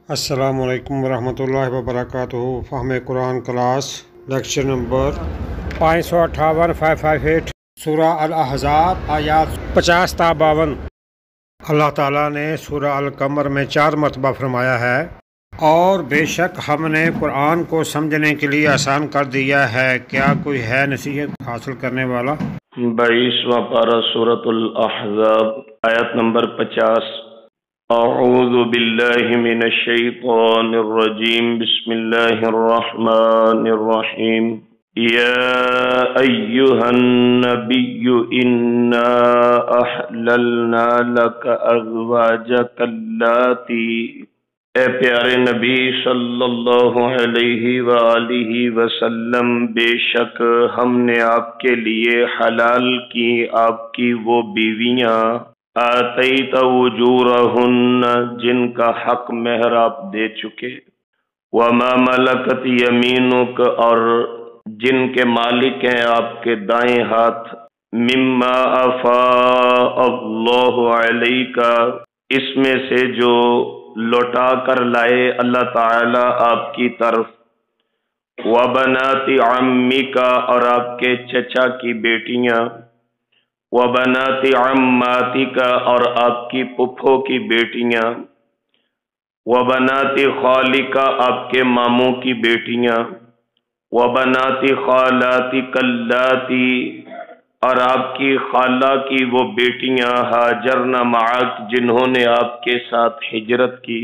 السلام علیکم ورحمۃ اللہ وبرکاتہ۔ فہم قرآن کلاس لیکچر نمبر 558 558 سورہ الاحزاب آیات 50 تا 52۔ اللہ تعالیٰ نے سورہ القمر میں 4 مرتبہ فرمایا ہے، اور بے شک ہم نے قرآن کو سمجھنے کے لیے آسان کر دیا ہے۔ کیا کوئی ہے نصیحت حاصل کرنے والا؟ 22واں پارہ سورۃ الاحزاب آیت نمبر 50۔ اعوذ باللہ من الشیطان الرجیم، بسم اللہ الرحمن الرحیم۔ یا ایہا النبی انا احللنا لک ازواجک اللاتی، اے پیارے نبی صلی اللہ علیہ وآلہ وسلم، بے شک ہم نے آپ کے لیے حلال کی آپ کی وہ بیویاں، آتیت اجورہن، جن کا حق مہر آپ دے چکے، وما ملکت یمینک، اور جن کے مالک ہیں آپ کے دائیں ہاتھ، مما افاء اللہ علیک، اس میں سے جو لوٹا کر لائے اللہ تعالی آپ کی طرف، وبنات عمک، اور آپ کے چچا کی بیٹیاں، وبنات عماتک، اور آپ کی پھپھو کی بیٹیاں، وبنات خالک، آپ کے ماموں کی بیٹیاں، وبنات خالاتک اللاتی، اور آپ کی خالہ کی وہ بیٹیاں، ہاجرن معک، جنہوں نے آپ کے ساتھ ہجرت کی،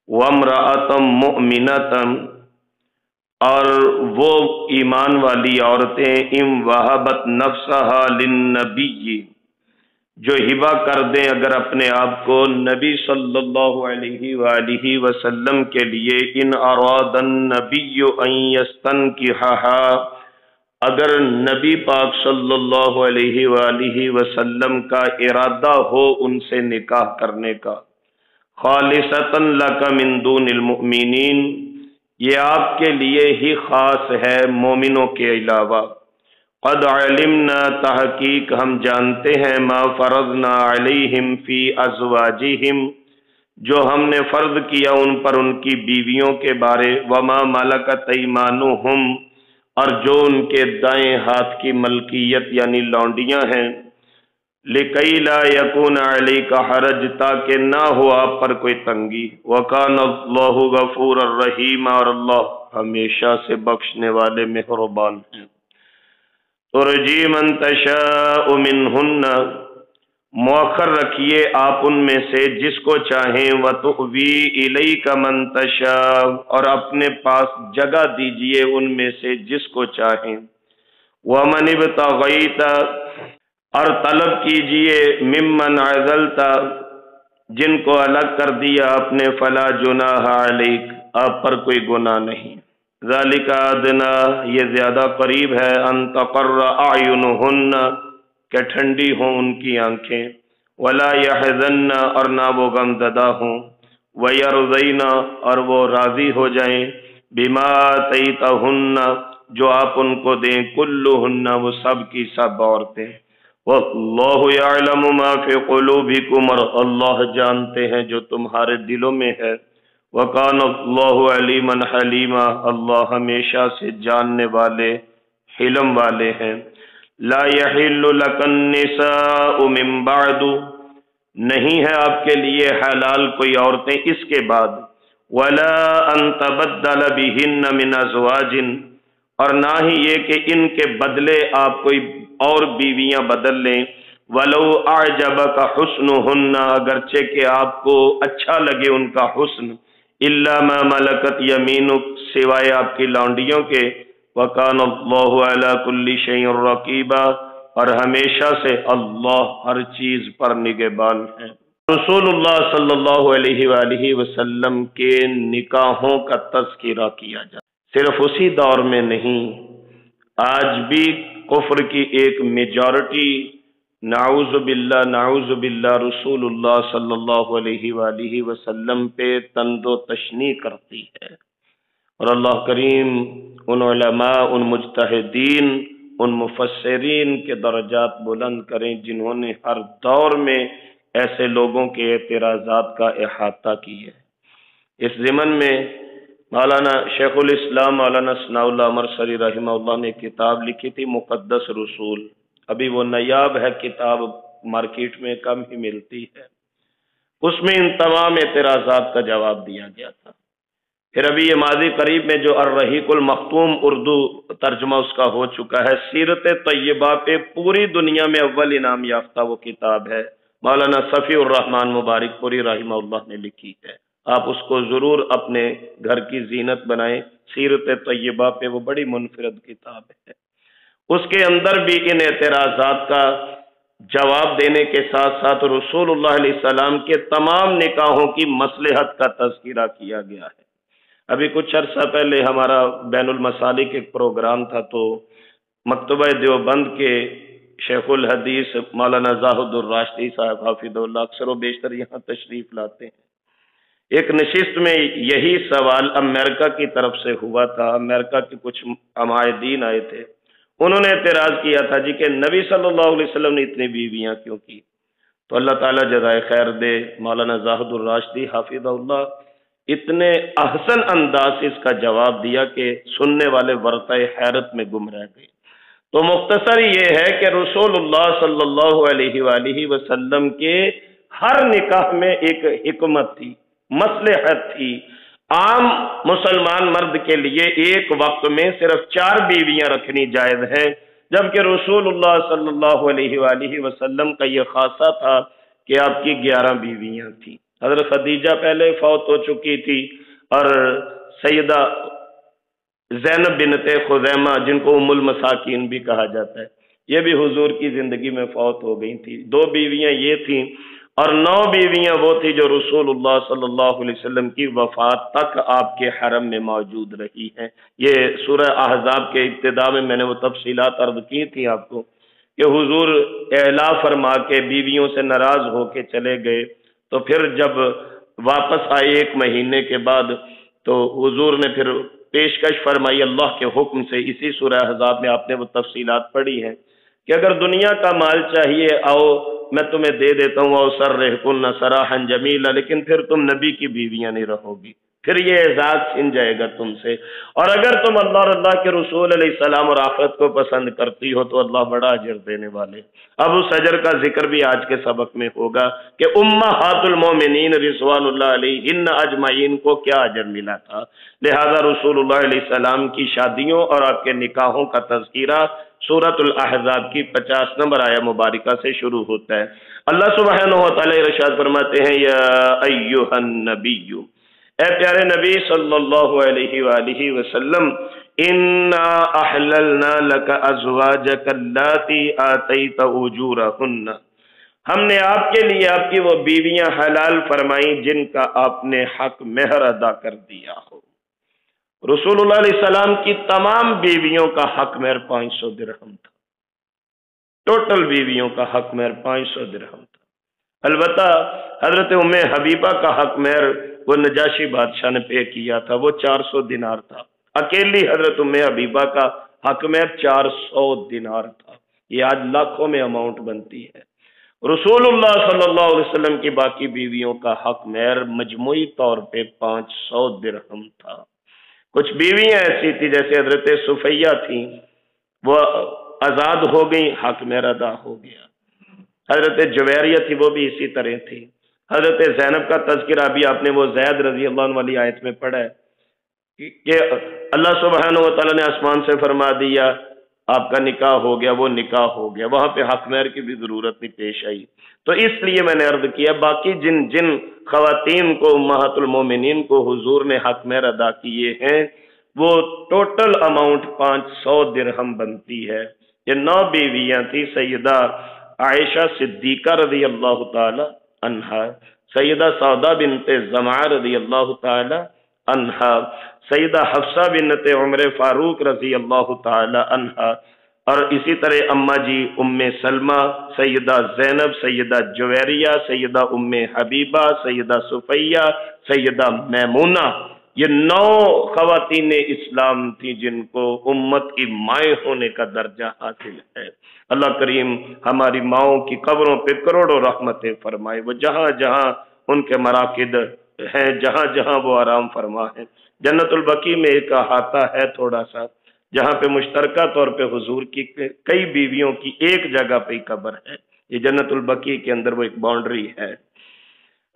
وامرأۃ مؤمنۃ، اور وہ ایمان والی عورتیں، ام وہبت نفسها للنبی، جو ہبہ کر دیں اگر اپنے آپ کو نبی صلی اللہ علیہ وآلہ وسلم کے لیے، ان اراد النبی ان یستنکحها، اگر نبی پاک صلی اللہ علیہ وآلہ وسلم کا ارادہ ہو ان سے نکاح کرنے کا، خالصتا لک من دون المؤمنین، یہ آپ کے لیے ہی خاص ہے مومنوں کے علاوہ، قد علمنا، تحقیق ہم جانتے ہیں، ما فرضنا علیہم فی ازواجہم، جو ہم نے فرض کیا ان پر ان کی بیویوں کے بارے، وما ملکت ایمانہم، اور جو ان کے دائیں ہاتھ کی ملکیت یعنی لونڈیاں ہیں، لِكَيْ لَا يَكُونَ عَلَيْكَ حَرَجٌ، تاکہ نہ ہو آپ پر کوئی تنگی، وَكَانَ اللَّهُ غَفُورًا رَحِيمًا، اور اللہ ہمیشہ سے بخشنے والے مہربان ہیں۔ تُرْجِي مَن تَشَاءُ مِنْهُنَّ، مؤخر رکھیے آپ ان میں سے جس کو چاہیں، وَتُؤْوِي إِلَيْكَ مَن تَشَاءُ، اور اپنے پاس جگہ دیجئے ان میں سے جس کو چاہیں، وَمَنِ ابْتَغَيْتَ، اور طلب کیجئے، ممن عزلت، جن کو الگ کر دیا اپنے، فلا جناح علیک، آپ پر کوئی گناہ نہیں، ذالک ادنی، یہ زیادہ قریب ہے، ان تقر اعینہن، کہ ٹھنڈی ہوں ان کی آنکھیں، ولا یحزن، اور نہ وہ غمزدہ ہوں، ویرضین، اور وہ راضی ہو جائیں، بما آتیتہن، جو آپ ان کو دیں، کلہن، وہ سب کی سب عورتیں، واللہ یعلم ما فی قلوبکم، اور اللہ جانتے ہیں جو تمہارے دلوں میں ہے، وکان اللہ علیما حلیما، اللہ ہمیشہ سے جاننے والے حلم والے ہیں۔ لا یحل لک النساء من بعد، نہیں ہے آپ کے لیے حلال کوئی عورتیں اس کے بعد، ولا ان تبدل بہن من ازواج، اور نہ ہی یہ کہ ان کے بدلے آپ کوئی اور بیویاں بدل لیں، وَلَوْ أَعْجَبَكَ حُسْنُهُنَّ، اگرچہ کہ آپ کو اچھا لگے ان کا حسن، إِلَّا مَا مَلَكَتْ يَمِينُكَ، سوائے آپ کی لونڈیوں کے، وَكَانَ اللَّهُ عَلَى كُلِّ شَيْءٍ رَقِيبًا، اور ہمیشہ سے اللہ ہر چیز پر نگہبان ہے۔ رسول اللہ صلی اللہ علیہ وآلہ وسلم کے نکاحوں کا تذکرہ کیا جائے، صرف اسی دور میں نہیں، آج بھی کفر کی ایک میجارٹی، نعوذ باللہ، رسول اللہ صلی اللہ علیہ وآلہ وسلم پہ طنز و تشنیع کرتی ہے، اور اللہ کریم ان علماء، ان مجتہدین، ان مفسرین کے درجات بلند کریں جنہوں نے ہر دور میں ایسے لوگوں کے اعتراضات کا احاطہ کیا ہے۔ اس ضمن میں مولانا شیخ الاسلام مولانا ثناء اللہ مرسری رحمہ اللہ نے کتاب لکھی تھی مقدس رسول، ابھی وہ نایاب ہے کتاب، مارکیٹ میں کم ہی ملتی ہے۔ اس میں ان تمام اعتراضات کا جواب دیا گیا تھا۔ پھر ابھی یہ ماضی قریب میں جو الرحیق المختوم اردو ترجمہ اس کا ہو چکا ہے، سیرت طیبہ پہ پوری دنیا میں اول انعام یافتہ وہ کتاب ہے، مولانا صفی الرحمن مبارک پوری رحمہ اللہ نے لکھی ہے۔ آپ اس کو ضرور اپنے گھر کی زینت بنائیں، سیرت طیبہ پہ وہ بڑی منفرد کتاب ہے۔ اس کے اندر بھی ان اعتراضات کا جواب دینے کے ساتھ ساتھ رسول اللہ علیہ السلام کے تمام نکاحوں کی مصلحت کا تذکرہ کیا گیا ہے۔ ابھی کچھ عرصہ پہلے ہمارا بین المسالک ایک پروگرام تھا، تو مکتبہ دیوبند کے شیخ الحدیث مولانا زاہد الراشدی صاحب حافظ اللہ اکثر و بیشتر یہاں تشریف لاتے ہیں۔ ایک نشست میں یہی سوال امریکہ کی طرف سے ہوا تھا، امریکہ کے کچھ عمائدین آئے تھے، انہوں نے اعتراض کیا تھا جی کہ نبی صلی اللہ علیہ وسلم نے اتنی بیویاں کیوں کی؟ تو اللہ تعالیٰ جزائے خیر دے، مولانا زاہد الراشدی حافظ اللہ اتنے احسن انداز سے اس کا جواب دیا کہ سننے والے ورطہ حیرت میں گم رہ گئے۔ تو مختصر یہ ہے کہ رسول اللہ صلی اللہ علیہ وآلہ وسلم کے ہر نکاح میں ایک حکمت تھی، مصلحت تھی۔ عام مسلمان مرد کے لیے ایک وقت میں صرف 4 بیویاں رکھنی جائز ہے، جبکہ رسول اللہ صلی اللہ علیہ وآلہ وسلم کا یہ خاصہ تھا کہ آپ کی 11 بیویاں تھیں۔ حضرت خدیجہ پہلے فوت ہو چکی تھی، اور سیدہ زینب بنت خزیمہ جن کو ام المساکین بھی کہا جاتا ہے، یہ بھی حضور کی زندگی میں فوت ہو گئی تھی۔ 2 بیویاں یہ تھیں، اور 9 بیویاں وہ تھی جو رسول اللہ صلی اللہ علیہ وسلم کی وفات تک آپ کے حرم میں موجود رہی ہیں۔ یہ سورہ احزاب کے ابتدا میں میں نے وہ تفصیلات عرض کی تھی آپ کو کہ حضور اعلا فرما کے بیویوں سے ناراض ہو کے چلے گئے، تو پھر جب واپس آئے 1 مہینے کے بعد تو حضور نے پھر پیشکش فرمائی اللہ کے حکم سے، اسی سورہ احزاب میں آپ نے وہ تفصیلات پڑھی ہیں کہ اگر دنیا کا مال چاہیے آؤ میں تمہیں دے دیتا ہوں، وَأُسَرِّحْكُنَّ سَرَاحًا جَمِيلًا، لیکن پھر تم نبی کی بیویاں نہیں رہو گی، پھر یہ اعزاز چھن جائے گا تم سے۔ اور اگر تم اللہ اور اللہ کے رسول علیہ السلام اور آخرت کو پسند کرتی ہو تو اللہ بڑا اجر دینے والے۔ اب اس اجر کا ذکر بھی آج کے سبق میں ہوگا کہ امہات المومنین رضوان اللہ علیہن اجمعین کو کیا اجر ملا تھا۔ لہذا رسول اللہ علیہ السلام کی شادیوں اور آپ کے نکاحوں کا تذکرہ سورۃ الاحزاب کی 50 نمبر آیہ مبارکہ سے شروع ہوتا ہے۔ اللہ سبحانہ و تعالی ارشاد فرماتے ہیں یا ایھا النبی، اے پیارے نبی صلی اللہ علیہ وآلہ وسلم، انا احللنا لک ازواجک اللاتی آتیت اجورہن، ہم نے آپ کے لیے آپ کی وہ بیویاں حلال فرمائیں جن کا آپ نے حق مہر ادا کر دیا ہو۔ رسول اللہ علیہ السلام کی تمام بیویوں کا حق مہر 500 درہم تھا، ٹوٹل بیویوں کا حق مہر 500 درہم تھا۔ البتہ حضرت ام حبیبہ کا حق مہر وہ نجاشی بادشاہ نے پے کیا تھا، وہ 400 دینار تھا۔ اکیلی حضرت ام حبیبہ کا حق مہر 400 دینار تھا۔ یہ آج لاکھوں میں اماؤنٹ بنتی ہے۔ رسول اللہ صلی اللہ علیہ وسلم کی باقی بیویوں کا حق مہر مجموعی طور پہ 500 درہم تھا۔ کچھ بیویاں ایسی تھی جیسے حضرت صفیہ تھیں، وہ آزاد ہو گئیں، حق مہر ادا ہو گیا۔ حضرت جویریہ تھی، وہ بھی اسی طرح تھی۔ حضرت زینب کا تذکرہ بھی آپ نے وہ زید رضی اللہ عنہ والی آیت میں پڑھا ہے کہ اللہ سبحانہ و تعالیٰ نے آسمان سے فرما دیا آپ کا نکاح ہو گیا، وہ نکاح ہو گیا، وہاں پہ حق مہر کی بھی ضرورت نہیں پیش آئی۔ تو اس لیے میں نے عرض کیا باقی جن خواتین کو امہات المومنین کو حضور نے حق مہر ادا کیے ہیں وہ ٹوٹل اماؤنٹ 500 درہم بنتی ہے۔ یہ 9 بیویاں تھی، سیدہ عائشہ صدیقہ رضی اللہ تعالی عنہا، سیدہ سودا بنت زمعہ رضی اللہ تعالی عنہا، سیدہ حفصہ بنت عمر فاروق رضی اللہ تعالی عنہا، اور اسی طرح اماں جی ام سلمہ، سیدہ زینب، سیدہ جویریہ، سیدہ ام حبیبہ، سیدہ صفیہ، سیدہ میمونہ، یہ 9 خواتین اسلام تھیں جن کو امت کی مائیں ہونے کا درجہ حاصل ہے۔ اللہ کریم ہماری ماؤں کی قبروں پہ کروڑوں رحمتیں فرمائے، وہ جہاں جہاں ان کے مراکد ہیں جہاں جہاں وہ آرام فرما ہے۔ جنت البقیع میں ایک احاطہ ہے تھوڑا سا، جہاں پہ مشترکہ طور پہ حضور کی کئی بیویوں کی ایک جگہ پہ قبر ہے۔ یہ جنت البقیع کے اندر وہ ایک باؤنڈری ہے۔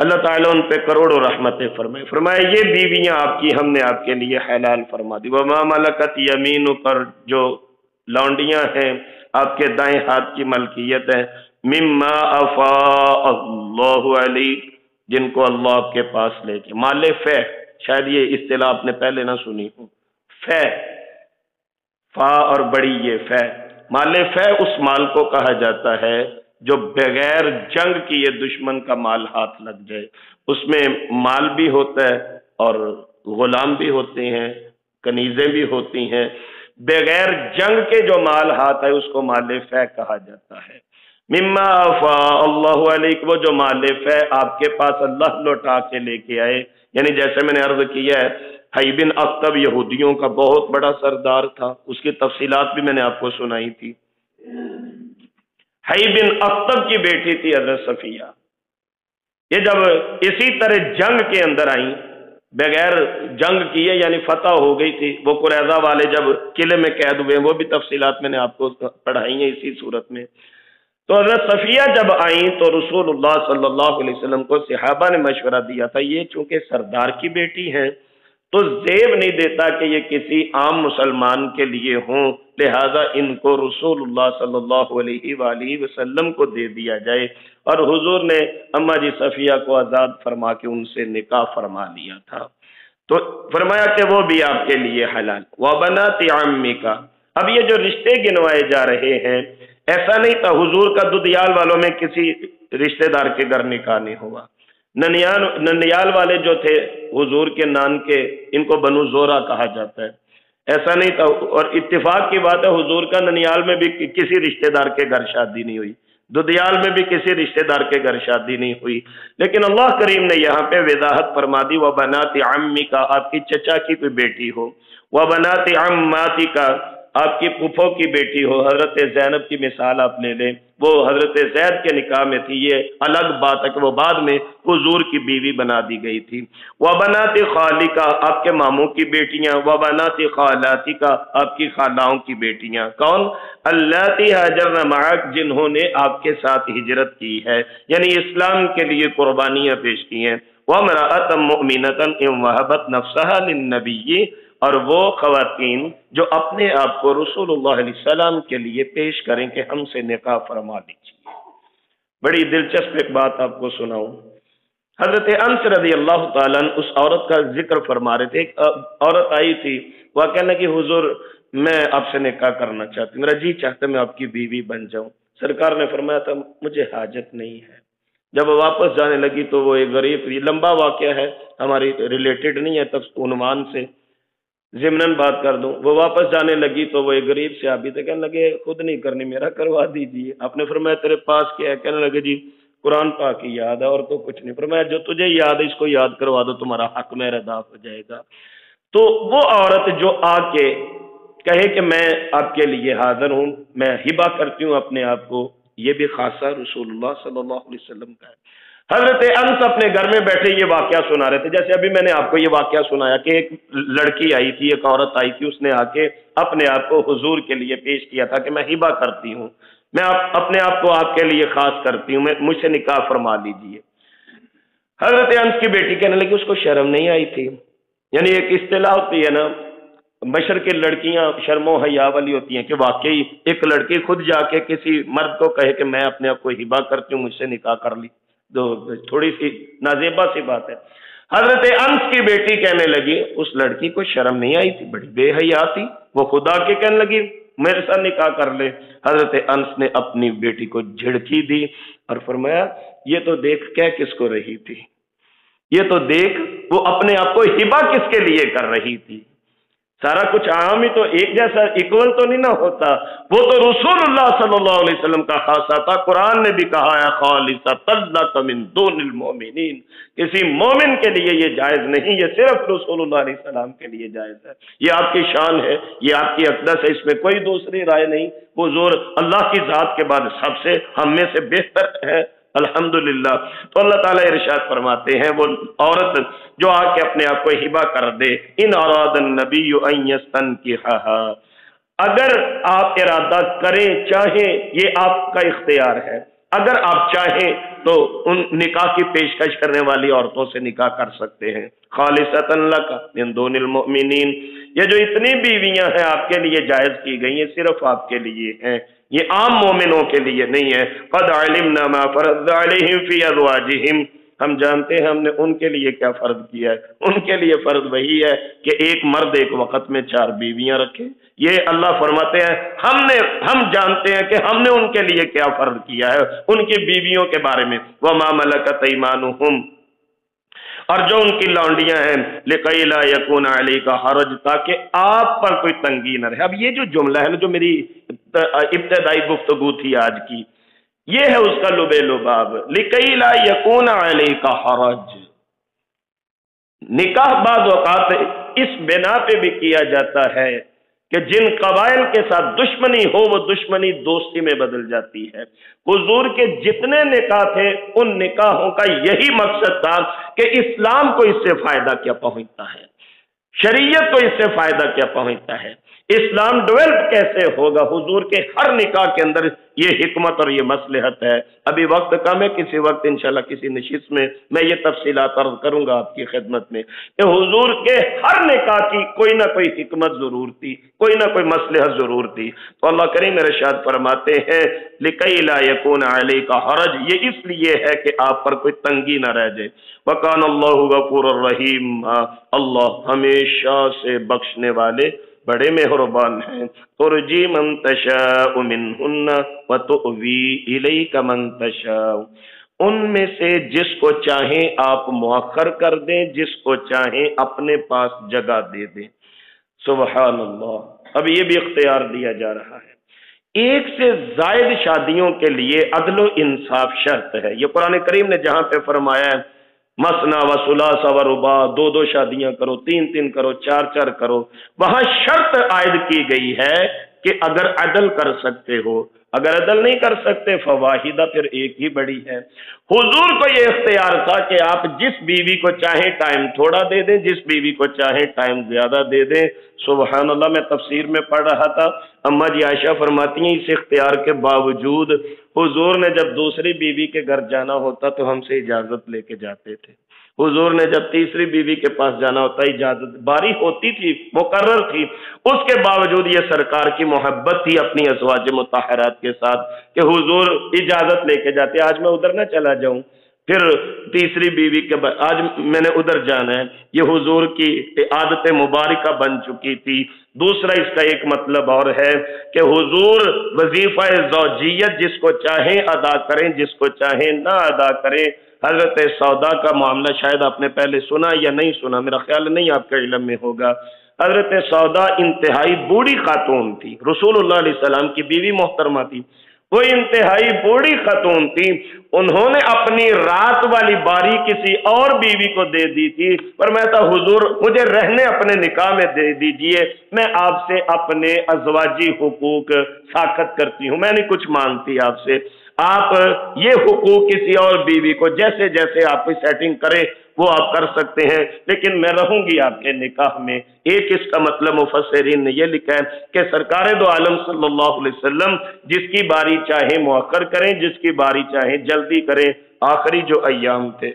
اللہ تعالیٰ ان پہ کروڑوں رحمتیں فرمائے۔ فرمایا یہ بیویاں آپ کی ہم نے آپ کے لیے حلال فرما دی۔ وما ملکت یمینک، پر جو لونڈیاں ہیں آپ کے دائیں ہاتھ کی ملکیت ہے، مما افاء اللہ علیک، جن کو اللہ آپ کے پاس لے کے، مال فے، شاید یہ اصطلاح آپ نے پہلے نہ سنی ہو، فے، فا اور بڑی یہ فے، مال فے اس مال کو کہا جاتا ہے جو بغیر جنگ کی یہ دشمن کا مال ہاتھ لگ جائے، اس میں مال بھی ہوتا ہے اور غلام بھی ہوتے ہیں، کنیزیں بھی ہوتی ہیں، بغیر جنگ کے جو مال ہاتھ ہے اس کو مال فے کہا جاتا ہے۔ مما افاء اللہ علیک، وہ جو مال فے آپ کے پاس اللہ لوٹا کے لے کے آئے، یعنی جیسے میں نے عرض کیا ہے حی بن اخطب یہودیوں کا بہت بڑا سردار تھا، اس کی تفصیلات بھی میں نے آپ کو سنائی تھی۔ حی بن اخطب کی بیٹی تھی حضرت صفیہ، یہ جب اسی طرح جنگ کے اندر آئیں، بغیر جنگ کیے یعنی فتح ہو گئی تھی، وہ قریظہ والے جب قلعے میں قید ہوئے، وہ بھی تفصیلات میں نے آپ کو پڑھائی ہیں اسی صورت میں۔ تو حضرت صفیہ جب آئیں تو رسول اللہ صلی اللہ علیہ وسلم کو صحابہ نے مشورہ دیا تھا، یہ چونکہ سردار کی بیٹی ہیں تو زیب نہیں دیتا کہ یہ کسی عام مسلمان کے لیے ہوں، لہذا ان کو رسول اللہ صلی اللہ علیہ وآلہ وسلم کو دے دیا جائے، اور حضور نے اماں جی صفیہ کو آزاد فرما کے ان سے نکاح فرما لیا تھا، تو فرمایا کہ وہ بھی آپ کے لیے حلال۔ وبنات عمک، اب یہ جو رشتے گنوائے جا رہے ہیں، ایسا نہیں تھا حضور کا ددیال والوں میں کسی رشتہ دار کے گھر نکاح نہیں ہوا، ننیال والے جو تھے حضور کے نان کے، ان کو بنو زورہ کہا جاتا ہے، ایسا نہیں تھا، اور اتفاق کی بات ہے حضور کا ننیال میں بھی کسی رشتہ دار کے گھر شادی نہیں ہوئی، ددیال میں بھی کسی رشتہ دار کے گھر شادی نہیں ہوئی، لیکن اللہ کریم نے یہاں پہ وضاحت فرما دی وبنات عمک، آپ کی چچا کی کوئی بیٹی ہو، وبنات عماتک، آپ کی پھپھو کی بیٹی ہو، حضرت زینب کی مثال آپ لے لیں، وہ حضرت زید کے نکاح میں تھی، یہ الگ بات ہے کہ وہ بعد میں حضور کی بیوی بنا دی گئی تھی۔ وبنات خالک، آپ کے ماموں کی بیٹیاں، وبنات خالاتک، آپ کی خالاؤں کی بیٹیاں، کون؟ اللاتی ہاجرن معک، جنہوں نے آپ کے ساتھ ہجرت کی ہے، یعنی اسلام کے لیے قربانیاں پیش کی ہیں۔ وامرأۃ مؤمنۃ ان وہبت نفسها للنبی، اور وہ خواتین جو اپنے آپ کو رسول اللہ علیہ السلام کے لیے پیش کریں کہ ہم سے نکاح فرما لیجیے۔ بڑی دلچسپ ایک بات آپ کو سناؤں، حضرت انس رضی اللہ تعالیٰ عنہ اس عورت کا ذکر فرما رہے تھے، ایک عورت آئی تھی، وہ کہنے لگی حضور میں آپ سے نکاح کرنا چاہتی ہوں، میرا جی چاہتا میں آپ کی بیوی بن جاؤں۔ سرکار نے فرمایا تھا مجھے حاجت نہیں ہے۔ جب وہ واپس جانے لگی تو وہ ایک غریب، یہ لمبا واقعہ ہے، ہماری ریلیٹڈ نہیں ہے تب عنوان سے، ضمناً بات کر دوں، وہ واپس جانے لگی تو وہ ایک غریب صحابی تھے، کہنے لگے خود نہیں کرنی میرا کروا دیجیے۔ آپ نے فرمایا تیرے پاس کیا ہے؟ کہنے لگے جی قرآن پاک کی یاد ہے اور تو کچھ نہیں۔ فرمایا جو تجھے یاد ہے اس کو یاد کروا دو، تمہارا حق میرا ادا ہو جائے گا۔ تو وہ عورت جو آ کے کہے کہ میں آپ کے لیے حاضر ہوں، میں ہبہ کرتی ہوں اپنے آپ کو، یہ بھی خاصہ رسول اللہ صلی اللہ علیہ وسلم کا ہے۔ حضرت انس اپنے گھر میں بیٹھے یہ واقعہ سنا رہے تھے، جیسے ابھی میں نے آپ کو یہ واقعہ سنایا کہ ایک لڑکی آئی تھی، ایک عورت آئی تھی، اس نے آ کے اپنے آپ کو حضور کے لیے پیش کیا تھا کہ میں ہبہ کرتی ہوں، میں اپنے آپ کو آپ کے لیے خاص کرتی ہوں، مجھ سے نکاح فرما لیجیے۔ حضرت انس کی بیٹی کہنے لگی اس کو شرم نہیں آئی تھی، یعنی ایک اصطلاح ہوتی ہے نا، مشرق کی لڑکیاں شرم و حیا والی ہوتی ہیں کہ واقعی ایک لڑکی خود جا کے کسی مرد کو کہے کہ میں اپنے آپ کو ہبہ کرتی ہوں، مجھ سے نکاح کر لی، تو تھوڑی سی نازیبا سی بات ہے۔ حضرت انس کی بیٹی کہنے لگی اس لڑکی کو شرم نہیں آئی تھی، بڑی بے حیا تھی، وہ خدا کے کہنے لگی میرے ساتھ نکاح کر لے۔ حضرت انس نے اپنی بیٹی کو جھڑکی دی اور فرمایا یہ تو دیکھ کہہ کس کو رہی تھی، یہ تو دیکھ وہ اپنے آپ کو ہبہ کس کے لیے کر رہی تھی، سارا کچھ عام ہی تو ایک جیسا ایکول تو نہیں نہ ہوتا، وہ تو رسول اللہ صلی اللہ علیہ وسلم کا خاصہ تھا۔ قرآن نے بھی کہا ہے خالصۃ لک من دون المؤمنین، کسی مومن کے لیے یہ جائز نہیں، یہ صرف رسول اللہ علیہ السلام کے لیے جائز ہے، یہ آپ کی شان ہے، یہ آپ کی اقدس ہے، اس میں کوئی دوسری رائے نہیں۔ حضور اللہ کی ذات کے بعد سب سے ہم میں سے بہتر ہے، الحمدللہ۔ تو اللہ تعالیٰ ارشاد فرماتے ہیں وہ عورت جو آ کے اپنے آپ کو ہبہ کر دے، ان اراد النبی ان یستنکحھا، اگر آپ ارادہ کریں چاہیں، یہ آپ کا اختیار ہے، اگر آپ چاہیں تو ان نکاح کی پیشکش کرنے والی عورتوں سے نکاح کر سکتے ہیں، خالصۃ لک من دون المؤمنین، یہ جو اتنی بیویاں ہیں آپ کے لیے جائز کی گئی ہیں صرف آپ کے لیے ہیں، یہ عام مومنوں کے لیے نہیں ہے۔ قد علمنا ما فرض علیہم فی ازواجہم، ہم جانتے ہیں ہم نے ان کے لیے کیا فرض کیا ہے، ان کے لیے فرض وہی ہے کہ ایک مرد ایک وقت میں 4 بیویاں رکھے۔ یہ اللہ فرماتے ہیں ہم جانتے ہیں کہ ہم نے ان کے لیے کیا فرض کیا ہے ان کی بیویوں کے بارے میں، وما ملکت ایمانہم، اور جو ان کی لونڈیاں ہیں، لِكَيْ لَا يَكُونَ عَلَيْكَ حَرَجٌ، تاکہ آپ پر کوئی تنگی نہ رہے۔ اب یہ جو جملہ ہے نا، جو میری ابتدائی گفتگو تھی آج کی، یہ ہے اس کا لب لباب، لِكَيْ لَا يَكُونَ عَلَيْكَ حَرَجٌ۔ نکاح بعض اوقات اس بنا پہ بھی کیا جاتا ہے کہ جن قبائل کے ساتھ دشمنی ہو وہ دشمنی دوستی میں بدل جاتی ہے۔ حضور کے جتنے نکاح تھے ان نکاحوں کا یہی مقصد تھا کہ اسلام کو اس سے فائدہ کیا پہنچتا ہے، شریعت کو اس سے فائدہ کیا پہنچتا ہے، اسلام ڈیولپ کیسے ہوگا۔ حضور کے ہر نکاح کے اندر یہ حکمت اور یہ مصلحت ہے۔ ابھی وقت کم ہے، کسی وقت انشاءاللہ کسی نشست میں میں یہ تفصیلات عرض کروں گا آپ کی خدمت میں کہ حضور کے ہر نکاح کی کوئی نہ کوئی حکمت ضرور تھی، کوئی نہ کوئی مصلحت ضرور تھی۔ تو اللہ کریم ارشاد فرماتے ہیں لِكَيْ لَا يَكُونَ عَلَيْكَ حَرَجٌ، یہ اس لیے ہے کہ آپ پر کوئی تنگی نہ رہ جائے۔ وَكَانَ اللَّهُ غَفُورًا رَحِيمًا، اللہ ہمیشہ سے بخشنے والے بڑے مہربان ہیں۔ ترجی من تشاء منہن وتؤوی الیک من تشاء، ان میں سے جس کو چاہیں آپ مؤخر کر دیں، جس کو چاہیں اپنے پاس جگہ دے دیں۔ سبحان اللہ، اب یہ بھی اختیار دیا جا رہا ہے۔ ایک سے زائد شادیوں کے لیے عدل و انصاف شرط ہے۔ یہ قرآن کریم نے جہاں پہ فرمایا ہے مثنا و ثلاث و رباع، 2 شادیاں کرو، 3 کرو، 4 کرو، وہاں شرط عائد کی گئی ہے کہ اگر عدل کر سکتے ہو، اگر عدل نہیں کر سکتے فواحدہ، پھر ایک ہی بڑی ہے۔ حضور کو یہ اختیار تھا کہ آپ جس بیوی کو چاہیں ٹائم تھوڑا دے دیں، جس بیوی کو چاہیں ٹائم زیادہ دے دیں۔ سبحان اللہ، میں تفسیر میں پڑھ رہا تھا، اماں جی عائشہ فرماتی ہیں اس اختیار کے باوجود حضور نے جب دوسری بیوی کے گھر جانا ہوتا تو ہم سے اجازت لے کے جاتے تھے۔ حضور نے جب تیسری بیوی کے پاس جانا ہوتا اجازت باری ہوتی تھی، مقرر تھی، اس کے باوجود یہ سرکار کی محبت تھی اپنی ازواج مطہرات کے ساتھ کہ حضور اجازت لے کے جاتے، آج میں ادھر نہ چلا جاؤں، پھر تیسری بیوی کے بعد آج میں نے ادھر جانا ہے، یہ حضور کی عادت مبارکہ بن چکی تھی۔ دوسرا اس کا ایک مطلب اور ہے کہ حضور وظیفہ زوجیت جس کو چاہیں ادا کریں، جس کو چاہیں نہ ادا کریں۔ حضرت سودا کا معاملہ شاید آپ نے پہلے سنا یا نہیں سنا، میرا خیال نہیں آپ کے علم میں ہوگا۔ حضرت سودا انتہائی بوڑھی خاتون تھی، رسول اللہ علیہ السلام کی بیوی محترمہ تھی، وہ انتہائی بوڑھی خاتون تھی، انہوں نے اپنی رات والی باری کسی اور بیوی کو دے دی تھی، پر میں کہا حضور مجھے رہنے اپنے نکاح میں دے دیجئے، میں آپ سے اپنے ازواجی حقوق ساخت کرتی ہوں، میں نہیں کچھ مانگتی آپ سے، آپ یہ حقوق کسی اور بیوی کو جیسے جیسے آپ کی سیٹنگ کریں وہ آپ کر سکتے ہیں، لیکن میں رہوں گی آپ کے نکاح میں۔ ایک اس کا مطلب مفسرین نے یہ لکھا ہے کہ سرکار دو عالم صلی اللہ علیہ وسلم جس کی باری چاہیں مؤخر کریں، جس کی باری چاہیں جلدی کریں، آخری جو ایام تھے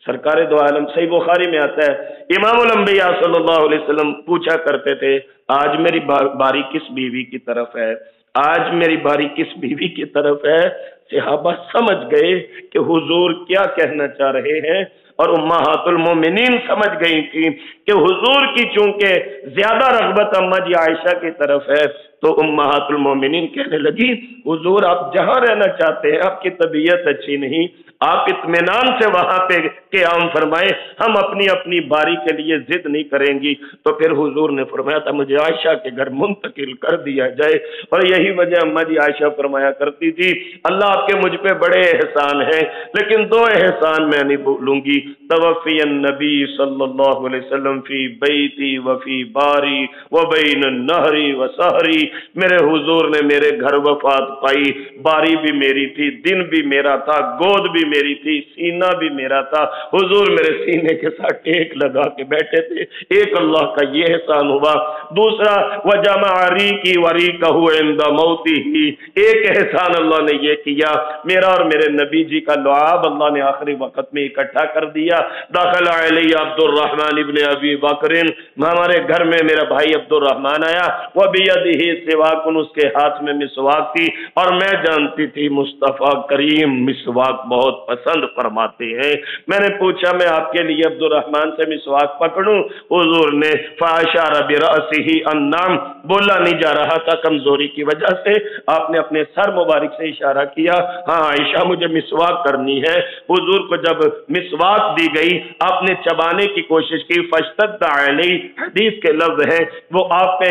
سرکار دو عالم، صحیح بخاری میں آتا ہے امام الانبیاء صلی اللہ علیہ وسلم پوچھا کرتے تھے آج میری باری کس بیوی کی طرف ہے، آج میری باری کس بیوی کی طرف ہے۔ صحابہ سمجھ گئے کہ حضور کیا کہنا چاہ رہے ہیں، اور امہات المومنین سمجھ گئی تھی کہ حضور کی چونکہ زیادہ رغبت اماں جی عائشہ کی طرف ہے، تو امہات المومنین کہنے لگی حضور آپ جہاں رہنا چاہتے ہیں، آپ کی طبیعت اچھی نہیں، آپ اطمینان سے وہاں پہ قیام فرمائیں، ہم اپنی اپنی باری کے لیے ضد نہیں کریں گی۔ تو پھر حضور نے فرمایا تھا مجھے عائشہ کے گھر منتقل کر دیا جائے، اور یہی وجہ اماں جی عائشہ فرمایا کرتی تھی اللہ آپ کے مجھ پہ بڑے احسان ہیں، لیکن 2 احسان میں نہیں بھولوں گی، توفی النبی صلی اللہ علیہ وسلم فی بیتی وفی باری وبین النہری وسہری، میرے حضور نے میرے گھر وفات پائی، باری بھی میری تھی، دن بھی میرا تھا، گود بھی میری تھی، سینہ بھی میرا تھا، حضور میرے سینے کے ساتھ ٹیک لگا کے بیٹھے تھے۔ ایک اللہ کا یہ احسان ہوا۔ دوسرا وجمع ریقی وریقہ عند موتہ، ایک احسان اللہ نے یہ کیا، میرا اور میرے نبی جی کا لعاب اللہ نے آخری وقت میں اکٹھا کر دیا۔ داخل علی عبد الرحمن ابن ابی بکر، ہمارے گھر میں میرا بھائی عبد الرحمن آیا، وہ بیدہ سواک، اس کے ہاتھ میں مسواک تھی، اور میں جانتی تھی مصطفیٰ کریم مسواک بہت پسند فرماتے ہیں۔ میں نے پوچھا میں آپ کے لیے عبد الرحمن سے مسواک پکڑوں؟ حضور نے فاشار برأسہ النام، بولا نہیں جا رہا تھا کمزوری کی وجہ سے، آپ نے اپنے سر مبارک سے اشارہ کیا، ہاں عائشہ مجھے مسواک کرنی ہے۔ حضور کو جب مسواک دی گئی، آپ نے چبانے کی کوشش کی، فاشتد علیہ، حدیث کے لفظ ہے، وہ آپ پہ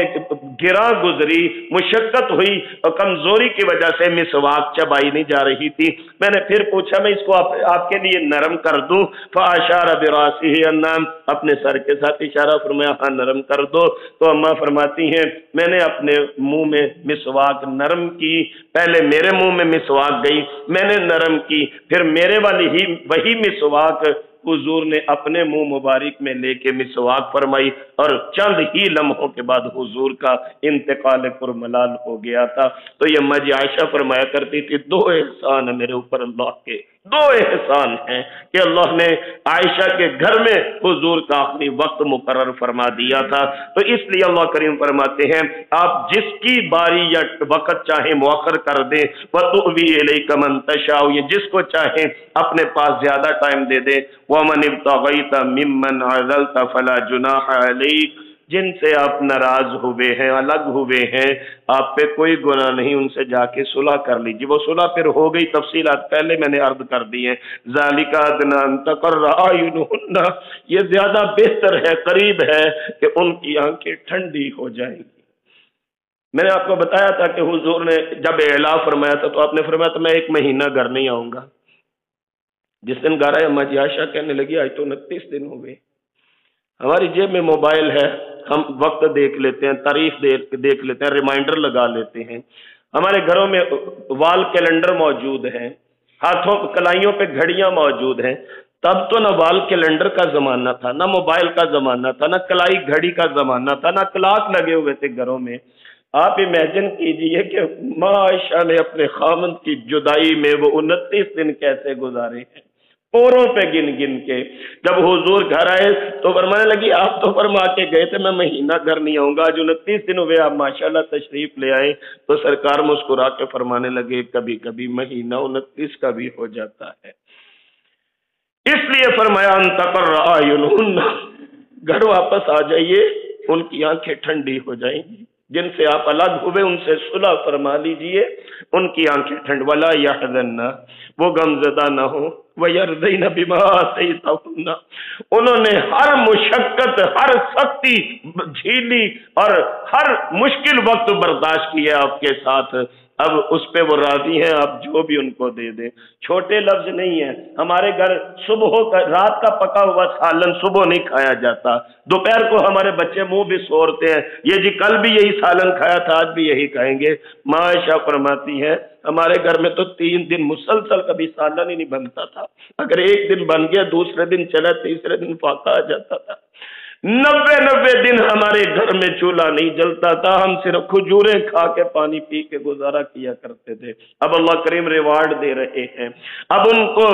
گراں گزری، مشقت ہوئی، اور کمزوری کی وجہ سے مسواک چبائی نہیں جا رہی تھی۔ میں نے پھر پوچھا میں اس کو آپ کے لیے نرم کر دوں؟ فاشار براسہ النام، اپنے سر کے ساتھ اشارہ فرمایا، ہاں نرم کر دو۔ تو اماں فرماتی ہیں میں نے اپنے منہ میں مسواک نرم کی، پہلے میرے منہ میں مسواک گئی، میں نے نرم کی، پھر میرے والی ہی وہی مسواک حضور نے اپنے منہ مبارک میں لے کے مسواک فرمائی، اور چند ہی لمحوں کے بعد حضور کا انتقال پرملال ہو گیا تھا۔ تو یہ اماں جی عائشہ فرمایا کرتی تھی، دو احسان ہے میرے اوپر اللہ کے، دو احسان ہیں کہ اللہ نے عائشہ کے گھر میں حضور کا آخری وقت مقرر فرما دیا تھا۔ تو اس لیے اللہ کریم فرماتے ہیں آپ جس کی باری یا وقت چاہیں مؤخر کر دیں، وَتُؤْوِي إِلَيْكَ مَن تَشَاءُ، یہ جس کو چاہیں اپنے پاس زیادہ ٹائم دے دیں۔ وَمَنِ ابْتَغَيْتَ مِمَّنْ عَزَلْتَ فَلَا جُنَاحَ عَلَيْكَ، جن سے آپ ناراض ہوئے ہیں، الگ ہوئے ہیں، آپ پہ کوئی گناہ نہیں، ان سے جا کے صلح کر لیجیے۔ وہ صلح پھر ہو گئی، تفصیلات پہلے میں نے عرض کر دی ہیں۔ ذَلِكَ أَدْنَىٰ أَن تَقَرَّ أَعْيُنُهُنَّ، یہ زیادہ بہتر ہے، قریب ہے کہ ان کی آنکھیں ٹھنڈی ہو جائیں گی۔ میں نے آپ کو بتایا تھا کہ حضور نے جب اعلان فرمایا تھا تو آپ نے فرمایا تھا میں 1 مہینہ گھر نہیں آؤں گا۔ جس دن گھر آئے اماں جی عائشہ کہنے لگی آج تو 29 دن ہو گئے۔ ہماری جیب میں موبائل ہے، ہم وقت دیکھ لیتے ہیں، تاریخ دیکھ لیتے ہیں، ریمائنڈر لگا لیتے ہیں، ہمارے گھروں میں وال کیلنڈر موجود ہیں، ہاتھوں کلائیوں پہ گھڑیاں موجود ہیں۔ تب تو نہ وال کیلنڈر کا زمانہ تھا، نہ موبائل کا زمانہ تھا، نہ کلائی گھڑی کا زمانہ تھا، نہ کلاک لگے ہوئے تھے گھروں میں۔ آپ امیجن کیجئے کہ ماں عائشہ نے اپنے خامند کی جدائی میں وہ 29 دن کیسے گزارے ہیں، پوروں پہ گن گن کے۔ جب حضور گھر آئے تو فرمانے لگی آپ تو فرما کے گئے تھے میں مہینہ گھر نہیں آؤں گا، آج 29 دن ہوئے آپ ماشاءاللہ تشریف لے آئے۔ تو سرکار مسکرا کے فرمانے لگے کبھی کبھی مہینہ 29 کا بھی ہو جاتا ہے۔ اس لیے فرمایا ان تقر اعینہن، گھر واپس آ جائیے، ان کی آنکھیں ٹھنڈی ہو جائیں گی۔ جن سے آپ الگ ہوئے ان سے صلح فرما لیجئے، ان کی آنکھیں ٹھنڈ، ولا یحزن، وہ غمزدہ نہ ہو، ویرضین بما آتیتہن، انہوں نے ہر مشقت، ہر سختی جھیلی اور ہر مشکل وقت برداشت کیا آپ کے ساتھ، اب اس پہ وہ راضی ہیں، آپ جو بھی ان کو دے دیں۔ چھوٹے لفظ نہیں ہیں، ہمارے گھر رات کا پکا ہوا سالن صبح نہیں کھایا جاتا، دوپہر کو ہمارے بچے منہ بھی سورتے ہیں، یہ جی کل بھی یہی سالن کھایا تھا آج بھی یہی کھائیں گے۔ ماں عائشہ فرماتی ہے ہمارے گھر میں تو 3 دن مسلسل کبھی سالن ہی نہیں بنتا تھا، اگر ایک دن بن گیا دوسرے دن چلا، تیسرے دن فاقہ آ جاتا تھا۔ 90 دن ہمارے گھر میں چولہا نہیں جلتا تھا، ہم صرف کھجوریں کھا کے پانی پی کے گزارا کیا کرتے تھے۔ اب اللہ کریم ریوارڈ دے رہے ہیں، اب ان کو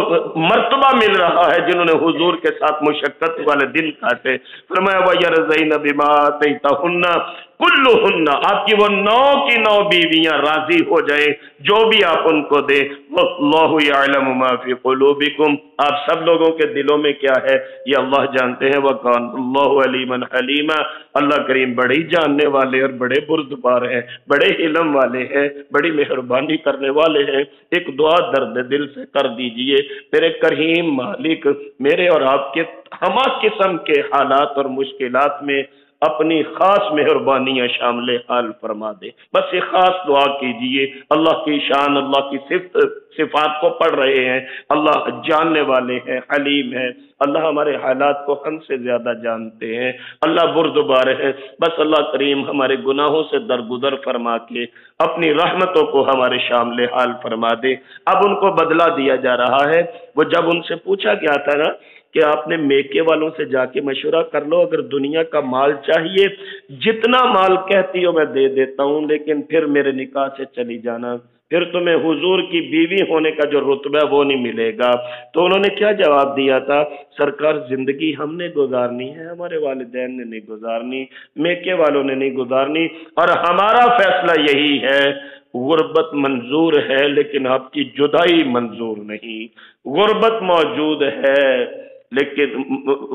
مرتبہ مل رہا ہے جنہوں نے حضور کے ساتھ مشقت والے دن کاٹے۔ فرمایا وَيَرْضَيْنَ بِمَا آتَيْتَهُنَّ کلہن، آپ کی وہ 9 کی 9 بیویاں راضی ہو جائیں جو بھی آپ ان کو دیں۔ وَاللَّهُ يَعْلَمُ مَا فِي قُلُوبِكُمْ، آپ سب لوگوں کے دلوں میں کیا ہے یہ اللہ جانتے ہیں۔ وَكَانَ اللَّهُ عَلِيمًا حَلِيمًا، اللہ کریم بڑے جاننے والے اور بڑے بردبار ہیں، بڑے علم والے ہیں، بڑی مہربانی کرنے والے ہیں۔ ایک دعا درد دل سے کر دیجئے، میرے کریم مالک، میرے اور آپ کے ہمہ قسم کے حالات اور مشکلات میں اپنی خاص مہربانیاں شامل حال فرما دے۔ بس یہ خاص دعا کیجئے، اللہ کی شان، اللہ کی صفات کو پڑھ رہے ہیں، اللہ جاننے والے ہیں، حلیم ہے، اللہ ہمارے حالات کو ہم سے زیادہ جانتے ہیں، اللہ بردبار ہے۔ بس اللہ کریم ہمارے گناہوں سے درگزر فرما کے اپنی رحمتوں کو ہمارے شامل حال فرما دے۔ اب ان کو بدلہ دیا جا رہا ہے۔ وہ جب ان سے پوچھا گیا تھا نا کہ آپ نے میکے والوں سے جا کے مشورہ کر لو، اگر دنیا کا مال چاہیے جتنا مال کہتی ہو میں دے دیتا ہوں، لیکن پھر میرے نکاح سے چلی جانا، پھر تمہیں حضور کی بیوی ہونے کا جو رتبہ ہے وہ نہیں ملے گا۔ تو انہوں نے کیا جواب دیا تھا؟ سرکار زندگی ہم نے گزارنی ہے، ہمارے والدین نے نہیں گزارنی، میکے والوں نے نہیں گزارنی، اور ہمارا فیصلہ یہی ہے، غربت منظور ہے لیکن آپ کی جدائی منظور نہیں، غربت موجود ہے لیکن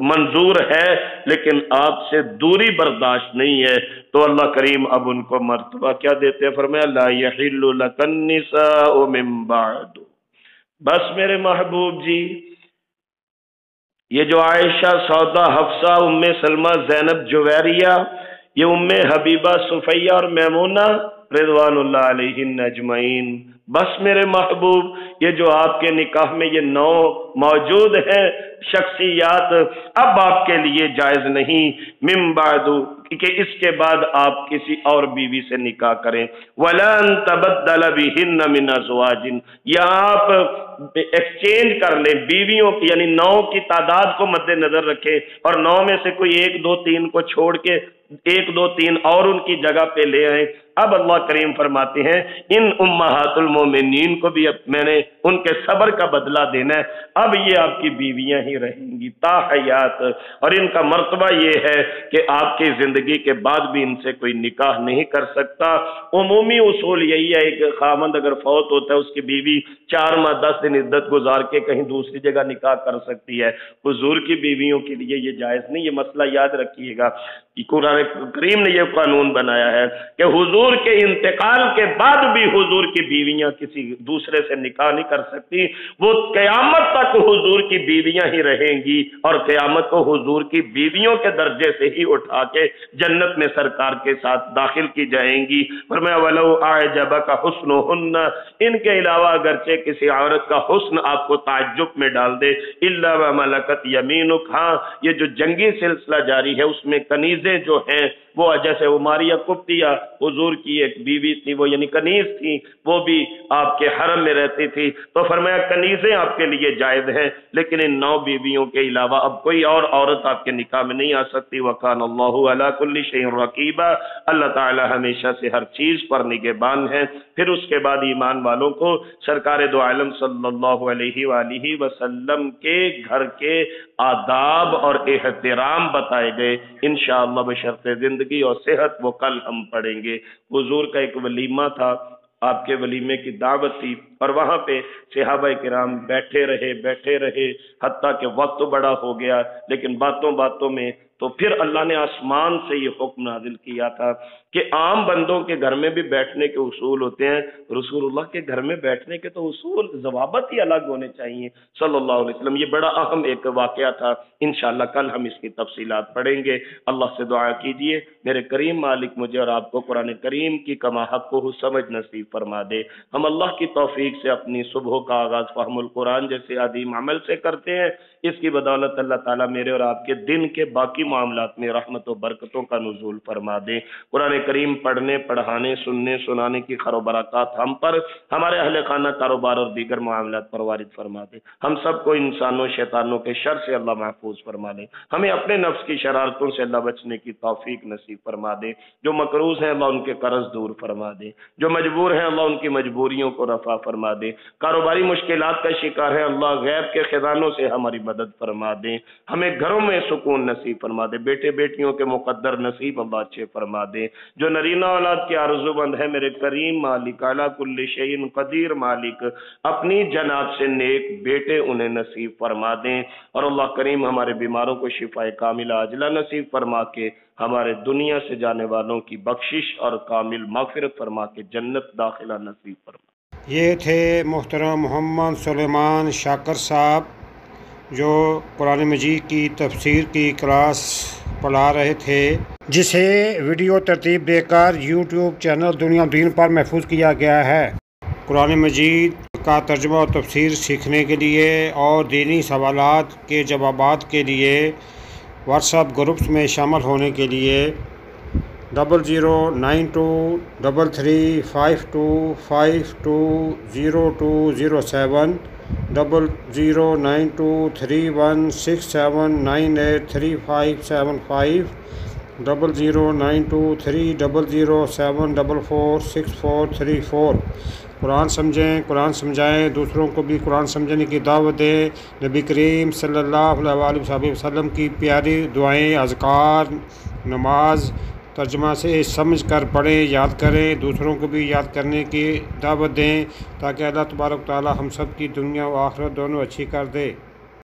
منظور ہے لیکن آپ سے دوری برداشت نہیں ہے۔ تو اللہ کریم اب ان کو مرتبہ کیا دیتے ہیں؟ فرمایا لا یحل لک النساء من بعد۔ بس میرے محبوب جی، یہ جو عائشہ، سودا، حفصہ، ام سلمہ، زینب جویریہ، یہ ام حبیبہ، صفیہ اور میمونہ رضوان اللہ علیہن اجمعین، بس میرے محبوب یہ جو آپ کے نکاح میں یہ 9 موجود ہیں شخصیات، اب آپ کے لیے جائز نہیں من بعد کہ اس کے بعد آپ کسی اور بیوی سے نکاح کریں، وَلَن تَبَدَّلَ بِهِنَّ مِنْ أَزْوَاجٍ، یا آپ ایکسچینج کر لیں بیویوں کی، یعنی 9 کی تعداد کو مد نظر رکھیں اور 9 میں سے کوئی 1 2 3 کو چھوڑ کے 1 2 3 اور ان کی جگہ پہ لے آئیں۔ اب اللہ کریم فرماتے ہیں ان امہات المومنین کو بھی اب میں نے ان کے صبر کا بدلہ دینا ہے، اب یہ آپ کی بیویاں ہی رہیں گی تا حیات، اور ان کا مرتبہ یہ ہے کہ آپ کی زندگی کے بعد بھی ان سے کوئی نکاح نہیں کر سکتا۔ عمومی اصول یہی ہے کہ خامند اگر فوت ہوتا ہے اس کی بیوی 4 ماہ 10 دن عدت گزار کے کہیں دوسری جگہ نکاح کر سکتی ہے، حضور کی بیویوں کے لیے یہ جائز نہیں۔ یہ مسئلہ یاد رکھیے گا، قرآن کریم نے یہ قانون بنایا ہے کہ حضور کے انتقال کے بعد بھی حضور کی بیویاں کسی دوسرے سے نکاح نہیں کر سکتی، وہ قیامت تک حضور کی بیویاں ہی رہیں گی اور قیامت کو حضور کی بیویوں کے درجے سے ہی اٹھا کے جنت میں سرکار کے ساتھ داخل کی جائیں گی۔ فرمایا وَلَوْ أَعْجَبَكَ حُسْنُهُنَّ، ان کے علاوہ اگرچہ کسی عورت کا حسن آپ کو تعجب میں ڈال دے، إِلَّا وَمَلَكَتْ يَمِينُكَ، ہاں یہ جو جنگی سلسلہ جاری ہے اس میں کنیزیں جو ہیں وہ جیسے عماریہ قبطیہ حضور کی ایک بیوی تھی، وہ یعنی کنیز تھی، وہ بھی آپ کے حرم میں رہتی تھی، تو فرمایا کنیزیں آپ کے لیے جائز ہیں، لیکن ان 9 بیویوں کے علاوہ اب کوئی اور عورت آپ کے نکاح میں نہیں آ سکتی۔ وَكَانَ اللَّهُ عَلَى كُلِّ شَيْءٍ رَقِيبًا، اللہ تعالی ہمیشہ سے ہر چیز پر نگہبان ہے۔ پھر اس کے بعد ایمان والوں کو سرکار دو عالم صلی اللہ علیہ وآلہ وسلم کے گھر کے آداب اور احترام بتائے گئے، انشاءاللہ بشرط زندگی اور صحت، وہ کل ہم پڑھیں گے۔ حضور کا ایک ولیمہ تھا، آپ کے ولیمے کی دعوت تھی اور وہاں پہ صحابہ کرام بیٹھے رہے حتیٰ کہ وقت بڑا ہو گیا، لیکن باتوں باتوں میں تو پھر اللہ نے آسمان سے یہ حکم نازل کیا تھا کہ عام بندوں کے گھر میں بھی بیٹھنے کے اصول ہوتے ہیں، رسول اللہ کے گھر میں بیٹھنے کے تو اصول ضوابط ہی الگ ہونے چاہیے صلی اللہ علیہ وسلم۔ یہ بڑا اہم ایک واقعہ تھا، انشاءاللہ کل ہم اس کی تفصیلات پڑھیں گے۔ اللہ سے دعا کیجئے میرے کریم مالک مجھے اور آپ کو قرآن کریم کی کما حق کو سمجھ نصیب فرما دے۔ ہم اللہ کی توفیق سے اپنی صبح کا آغاز فہم القرآن جیسے عظیم عمل سے کرتے ہیں، اس کی بدولت اللہ تعالیٰ میرے اور آپ کے دن کے باقی معاملات میں رحمت و برکتوں کا نزول فرما دے۔ قرآن کریم پڑھنے، پڑھانے، سننے، سنانے کی خیر و برکات ہم پر، ہمارے اہل خانہ، کاروبار اور دیگر معاملات پر وارد فرما دے۔ ہم سب کو انسانوں شیطانوں کے شر سے اللہ محفوظ فرما دے۔ ہمیں اپنے نفس کی شرارتوں سے اللہ بچنے کی توفیق نصیب فرما دے۔ جو مقروض ہیں اللہ ان کے قرض دور فرما دے، جو مجبور ہیں اللہ ان کی مجبوریوں کو رفع فرما دے، کاروباری مشکلات کا شکار ہے اللہ غیب کے خزانوں سے ہماری مدد فرما دے، ہمیں گھروں میں سکون نصیب فرما دے، بیٹے بیٹیوں کے مقدر نصیب اللہ اچھے فرما دے۔ جو نرینہ اولاد کی آرزو مند ہے میرے کریم مالک اعلیٰ کل شیء قدیر مالک، اپنی جناب سے نیک بیٹے انہیں نصیب فرما دیں، اور اللہ کریم ہمارے بیماروں کو شفا کاملہ عاجلہ نصیب فرما کے ہمارے دنیا سے جانے والوں کی بخشش اور کامل مغفرت فرما کے جنت داخلہ نصیب فرما۔ یہ تھے محترم محمد سلیمان شاکر صاحب جو قرآن مجید کی تفسیر کی کلاس پڑھا رہے تھے۔ جسے ویڈیو ترتیب دے کر یوٹیوب چینل دنیا دین پر محفوظ کیا گیا ہے۔ قرآن مجید کا ترجمہ اور تفسیر سیکھنے کے لیے اور دینی سوالات کے جوابات کے لیے واٹس ایپ گروپس میں شامل ہونے کے لیے 00923352520207 00923167983575 00923007446434 قرآن سمجھیں، قرآن سمجھائیں، دوسروں کو بھی قرآن سمجھنے کی دعوت دیں۔ نبی کریم صلی اللہ علیہ وسلم کی پیاری دعائیں، اذکار، نماز ترجمہ سے سمجھ کر پڑھیں، یاد کریں، دوسروں کو بھی یاد کرنے کی دعوت دیں تاکہ اللہ تبارک و تعالی ہم سب کی دنیا و آخرت دونوں اچھی کر دے۔